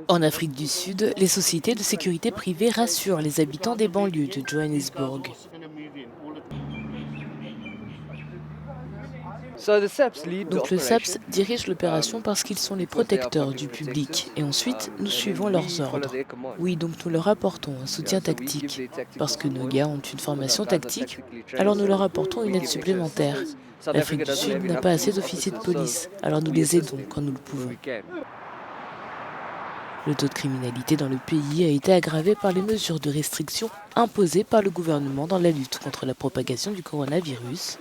En Afrique du Sud, les sociétés de sécurité privée rassurent les habitants des banlieues de Johannesburg. Donc le SAPS dirige l'opération parce qu'ils sont les protecteurs du public et ensuite nous suivons leurs ordres. Oui, donc nous leur apportons un soutien tactique. Parce que nos gars ont une formation tactique, alors nous leur apportons une aide supplémentaire. L'Afrique du Sud n'a pas assez d'officiers de police, alors nous les aidons quand nous le pouvons. Le taux de criminalité dans le pays a été aggravé par les mesures de restriction imposées par le gouvernement dans la lutte contre la propagation du coronavirus.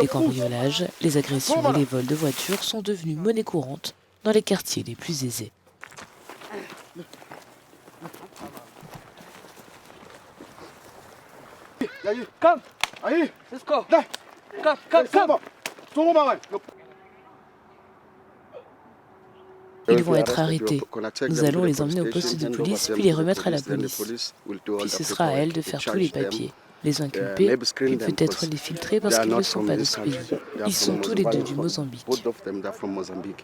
Les cambriolages, les agressions et les vols de voitures sont devenus monnaie courante dans les quartiers les plus aisés. Ils vont être arrêtés. Nous allons les emmener au poste de police puis les remettre à la police. Puis ce sera à elle de faire tous les papiers. Les inculpés, puis peut-être les filtrer parce qu'ils ne sont pas de ce pays. Ils sont tous les deux du Mozambique.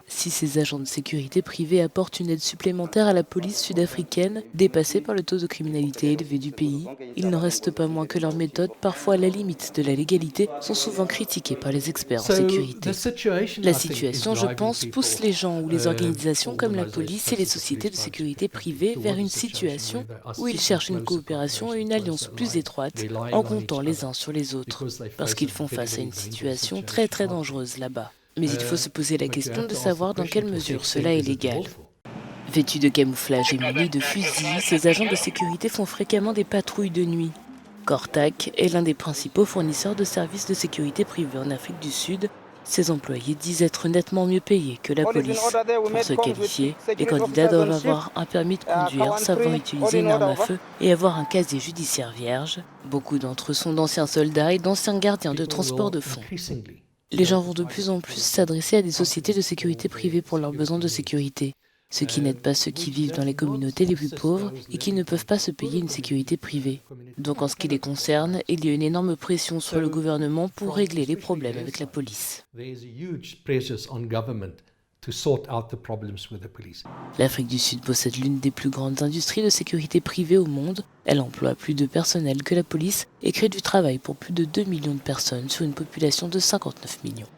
Si ces agents de sécurité privée apportent une aide supplémentaire à la police sud-africaine, dépassée par le taux de criminalité élevé du pays, il n'en reste pas moins que leurs méthodes, parfois à la limite de la légalité, sont souvent critiquées par les experts en sécurité. La situation, je pense, pousse les gens ou les organisations comme la police et les sociétés de sécurité privée vers une situation où ils cherchent une coopération et une alliance plus étroite en comptant les uns sur les autres, parce qu'ils font face à une situation très dangereuse là-bas. Mais il faut se poser la question de savoir dans quelle mesure cela est légal. Vêtus de camouflage et munis de fusils, ces agents de sécurité font fréquemment des patrouilles de nuit. Cortac est l'un des principaux fournisseurs de services de sécurité privés en Afrique du Sud. Ses employés disent être nettement mieux payés que la police. Pour se qualifier, les candidats doivent avoir un permis de conduire, savoir utiliser une arme à feu et avoir un casier judiciaire vierge. Beaucoup d'entre eux sont d'anciens soldats et d'anciens gardiens de transport de fonds. Les gens vont de plus en plus s'adresser à des sociétés de sécurité privées pour leurs besoins de sécurité, ce qui n'aide pas ceux qui vivent dans les communautés les plus pauvres et qui ne peuvent pas se payer une sécurité privée. Donc en ce qui les concerne, il y a une énorme pression sur le gouvernement pour régler les problèmes avec la police. L'Afrique du Sud possède l'une des plus grandes industries de sécurité privée au monde. Elle emploie plus de personnel que la police et crée du travail pour plus de 2 millions de personnes sur une population de 59 millions.